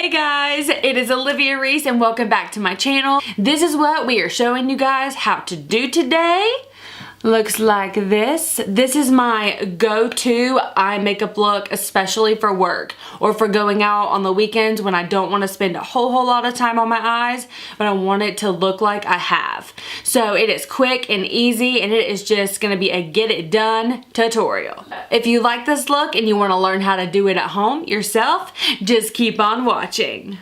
Hey guys, it is Olivia Reese and welcome back to my channel. This is what we are showing you guys how to do today. Looks like this. This is my go-to eye makeup look, especially for work or for going out on the weekends when I don't want to spend a whole lot of time on my eyes, but I want it to look like I have. So it is quick and easy, and it is just going to be a get it done tutorial. If you like this look and you want to learn how to do it at home yourself, just keep on watching.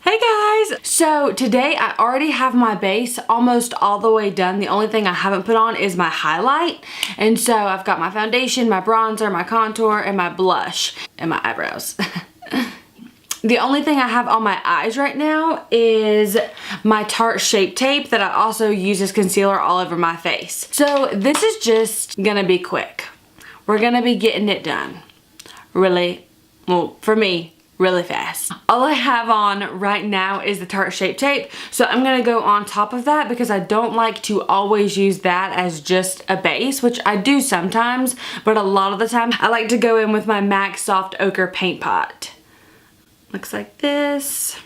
Hey guys! So today I already have my base almost all the way done. The only thing I haven't put on is my highlight. And so I've got my foundation, my bronzer, my contour, and my blush, and my eyebrows. The only thing I have on my eyes right now is my Tarte Shape Tape that I also use as concealer all over my face. So this is just gonna be quick. We're gonna be getting it done really, well, for me, really fast. All I have on right now is the Tarte Shape Tape, so I'm gonna go on top of that because I don't like to always use that as just a base, which I do sometimes, but a lot of the time I like to go in with my MAC Soft Ochre Paint Pot. Looks like this.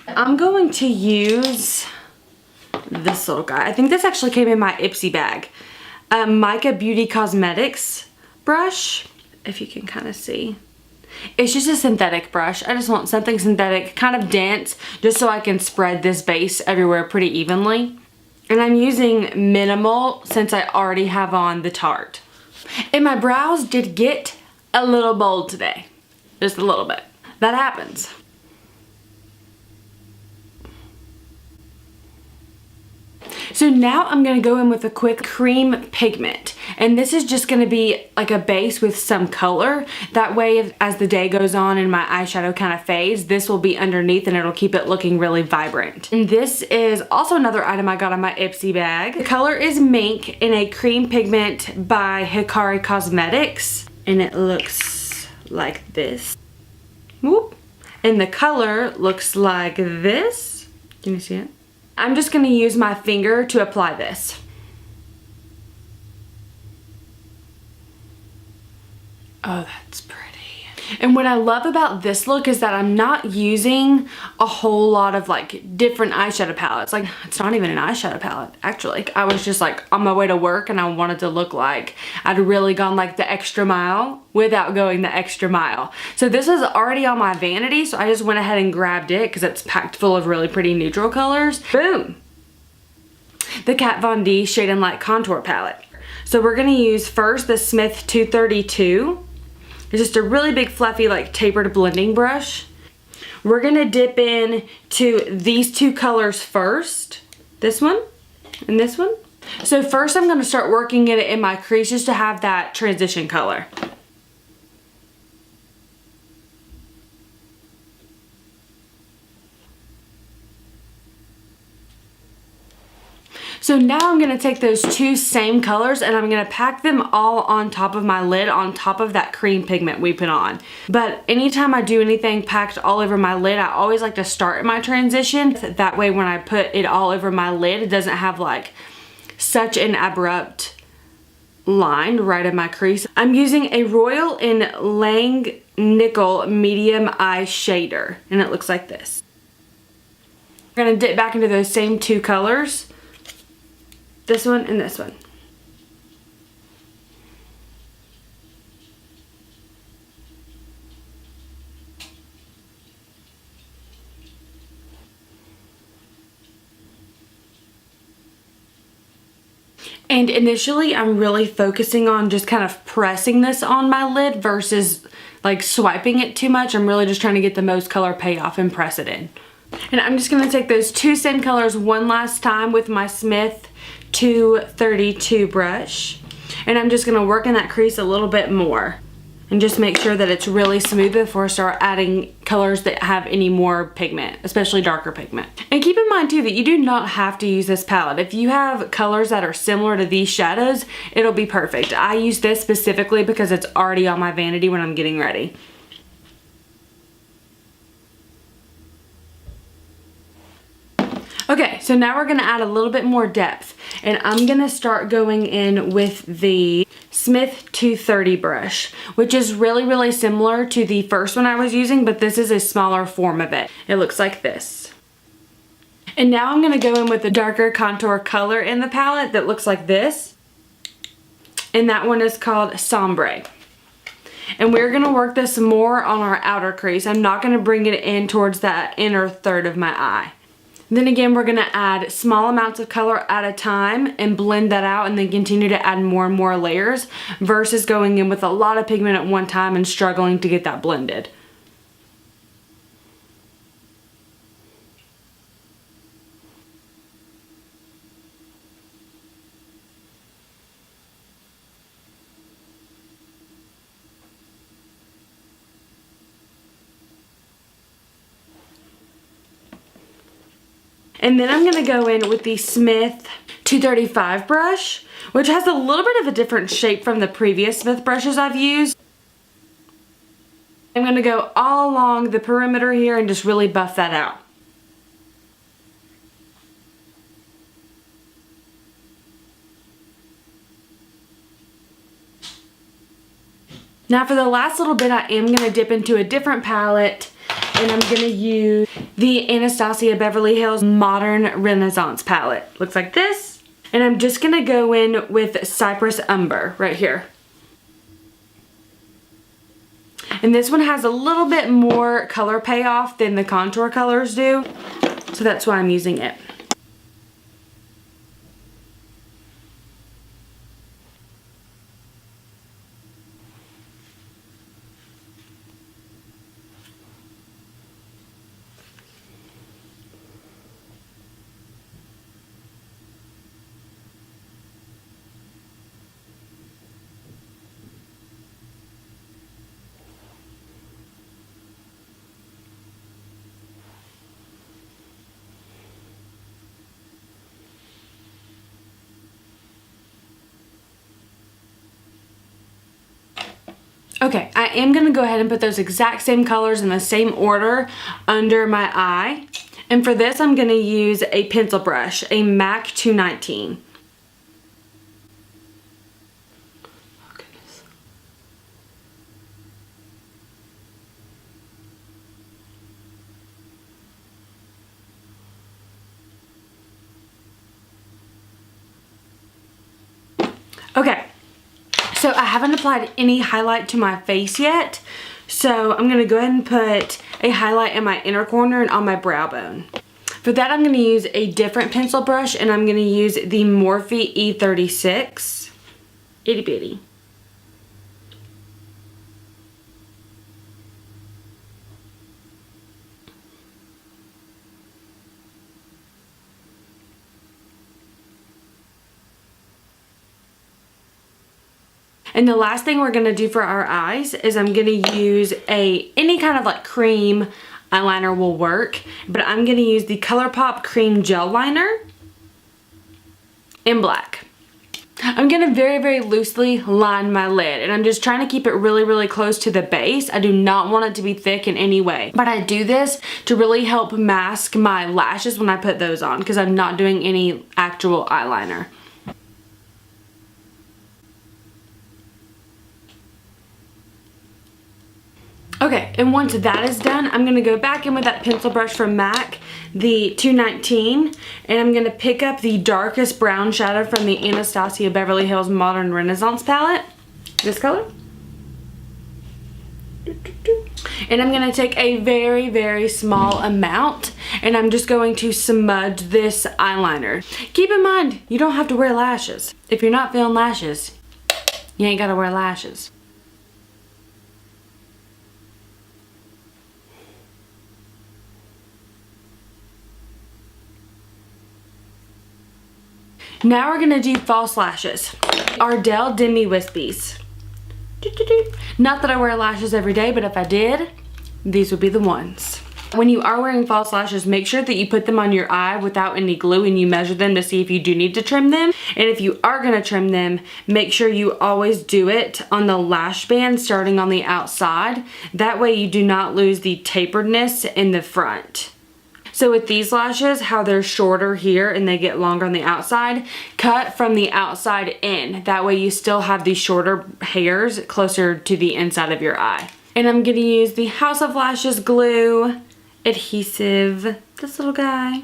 I'm going to use this little guy. I think this actually came in my Ipsy bag. MICA Beauty Cosmetics brush, if you can kind of see. It's just a synthetic brush. I just want something synthetic, kind of dense, just so I can spread this base everywhere pretty evenly. And I'm using minimal since I already have on the Tarte. And my brows did get a little bold today. Just a little bit. That happens. So now I'm going to go in with a quick cream pigment, and this is just going to be like a base with some color. That way as the day goes on and my eyeshadow kind of fades, this will be underneath and it'll keep it looking really vibrant. And this is also another item I got on my Ipsy bag. The color is Mink in a cream pigment by Hikari Cosmetics, and it looks like this. Whoop. And the color looks like this. Can you see it? I'm just going to use my finger to apply this. Oh, that's pretty. And what I love about this look is that I'm not using a whole lot of like different eyeshadow palettes. Like, it's not even an eyeshadow palette, actually. I was just like on my way to work and I wanted to look like I'd really gone like the extra mile without going the extra mile. So this was already on my vanity, so I just went ahead and grabbed it because it's packed full of really pretty neutral colors. Boom! The Kat Von D Shade+Light Contour Palette. So we're going to use first the Smith 232. It's just a really big fluffy like tapered blending brush. We're gonna dip in to these two colors first. This one and this one. So first I'm gonna start working it in my crease just to have that transition color. So now I'm going to take those two same colors and I'm going to pack them all on top of my lid, on top of that cream pigment we put on. But anytime I do anything packed all over my lid, I always like to start my transition. That way when I put it all over my lid, it doesn't have like such an abrupt line right in my crease. I'm using a Royal in Langnickel Medium Eye Shader, and it looks like this. I'm going to dip back into those same two colors. This one and this one. And initially I'm really focusing on just kind of pressing this on my lid versus like swiping it too much. I'm really just trying to get the most color payoff and press it in. And I'm just going to take those two same colors one last time with my Smith 232 brush, and I'm just going to work in that crease a little bit more and just make sure that it's really smooth before I start adding colors that have any more pigment, especially darker pigment. And keep in mind too that you do not have to use this palette. If you have colors that are similar to these shadows, it'll be perfect. I use this specifically because it's already on my vanity when I'm getting ready. Okay, so now we're gonna add a little bit more depth. And I'm gonna start going in with the Smith 230 brush, which is really, really similar to the first one I was using, but this is a smaller form of it. It looks like this. And now I'm gonna go in with the darker contour color in the palette that looks like this. And that one is called Sombre. And we're gonna work this more on our outer crease. I'm not gonna bring it in towards that inner third of my eye. Then again, we're gonna add small amounts of color at a time and blend that out, and then continue to add more and more layers versus going in with a lot of pigment at one time and struggling to get that blended. And then I'm gonna go in with the Smith 235 brush, which has a little bit of a different shape from the previous Smith brushes I've used. I'm gonna go all along the perimeter here and just really buff that out. Now for the last little bit, I am gonna dip into a different palette, and I'm gonna use the Anastasia Beverly Hills Modern Renaissance palette. Looks like this. And I'm just gonna go in with Cypress Umber right here. And this one has a little bit more color payoff than the contour colors do, so that's why I'm using it. Okay, I am gonna go ahead and put those exact same colors in the same order under my eye. And for this, I'm gonna use a pencil brush, a MAC 219. Oh, goodness. Okay. So I haven't applied any highlight to my face yet, so I'm gonna go ahead and put a highlight in my inner corner and on my brow bone. For that, I'm gonna use a different pencil brush, and I'm gonna use the Morphe E36. Itty bitty. And the last thing we're gonna do for our eyes is I'm gonna use any kind of like cream eyeliner will work, but I'm gonna use the ColourPop Cream Gel Liner in black. I'm gonna very, very loosely line my lid, and I'm just trying to keep it really, really close to the base. I do not want it to be thick in any way, but I do this to really help mask my lashes when I put those on, because I'm not doing any actual eyeliner. Okay, and once that is done, I'm gonna go back in with that pencil brush from MAC, the 219, and I'm gonna pick up the darkest brown shadow from the Anastasia Beverly Hills Modern Renaissance palette, this color. And I'm gonna take a very, very small amount, and I'm just going to smudge this eyeliner. Keep in mind, you don't have to wear lashes. If you're not feeling lashes, you ain't gotta wear lashes. Now we're gonna do false lashes. Ardell Demi Wispies. Not that I wear lashes every day, but if I did, these would be the ones. When you are wearing false lashes, make sure that you put them on your eye without any glue, and you measure them to see if you do need to trim them. And if you are gonna trim them, make sure you always do it on the lash band starting on the outside. That way you do not lose the taperedness in the front. So with these lashes, how they're shorter here and they get longer on the outside, cut from the outside in. That way you still have these shorter hairs closer to the inside of your eye. And I'm gonna use the House of Lashes glue adhesive, this little guy.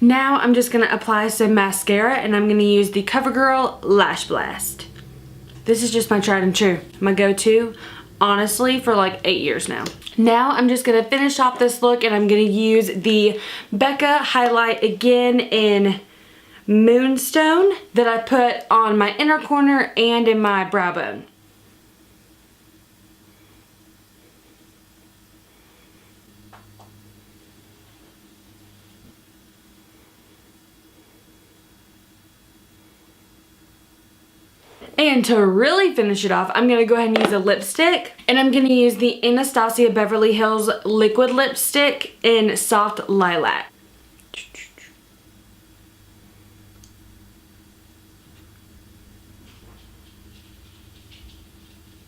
Now I'm just gonna apply some mascara, and I'm gonna use the CoverGirl Lashblast. This is just my tried and true, my go-to, honestly, for like 8 years now. Now I'm just gonna finish off this look, and I'm gonna use the BECCA highlight again in Moonstone that I put on my inner corner and in my brow bone. And to really finish it off, I'm going to go ahead and use a lipstick. And I'm going to use the Anastasia Beverly Hills liquid lipstick in Soft Lilac.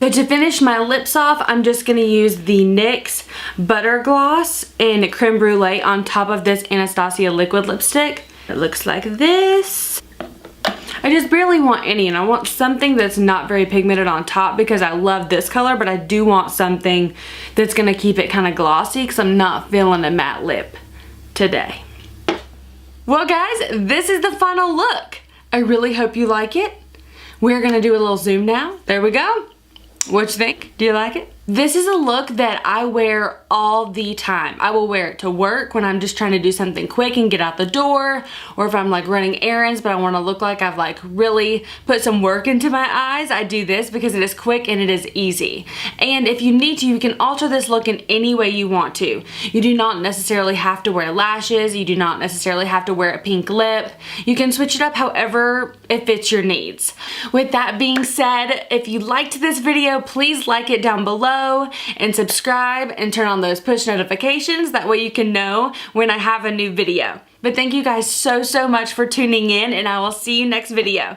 So to finish my lips off, I'm just going to use the NYX Butter Gloss in Crème Brûlée on top of this Anastasia liquid lipstick. It looks like this. I just barely want any, and I want something that's not very pigmented on top because I love this color, but I do want something that's gonna keep it kind of glossy because I'm not feeling a matte lip today. Well guys, this is the final look. I really hope you like it. We're gonna do a little zoom now. There we go. What you think? Do you like it? This is a look that I wear all the time. I will wear it to work when I'm just trying to do something quick and get out the door, or if I'm like running errands but I want to look like I've like really put some work into my eyes. I do this because it is quick and it is easy. And if you need to, you can alter this look in any way you want to. You do not necessarily have to wear lashes. You do not necessarily have to wear a pink lip. You can switch it up however it fits your needs. With that being said, if you liked this video, please like it down below and subscribe and turn on those push notifications. That way you can know when I have a new video. But thank you guys so much for tuning in, and I will see you next video.